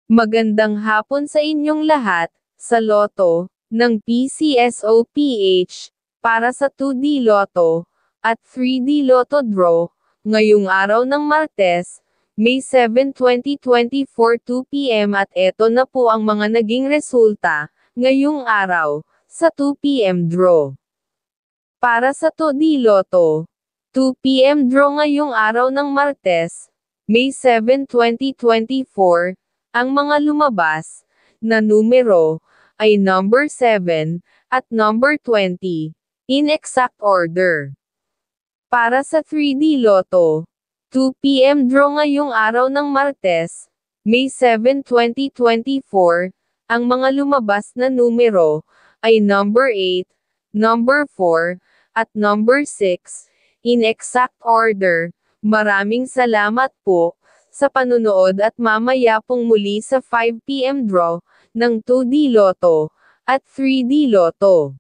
Magandang hapon sa inyong lahat, sa Lotto, ng PCSOPH, para sa 2D Lotto, at 3D Lotto Draw, ngayong araw ng Martes, May 7, 2024 2 p.m. At eto na po ang mga naging resulta, ngayong araw, sa 2 p.m. draw. Para sa 2D Lotto, 2 p.m. draw ngayong araw ng Martes, May 7, 2024, ang mga lumabas na numero ay number 7 at number 20, in exact order. Para sa 3D Lotto, 2 p.m. draw ngayong araw ng Martes, May 7, 2024, ang mga lumabas na numero ay number 8, number 4, at number 6, in exact order. Maraming salamat po sa panunood at mamaya pong muli sa 5 p.m. draw ng 2D Lotto at 3D Lotto.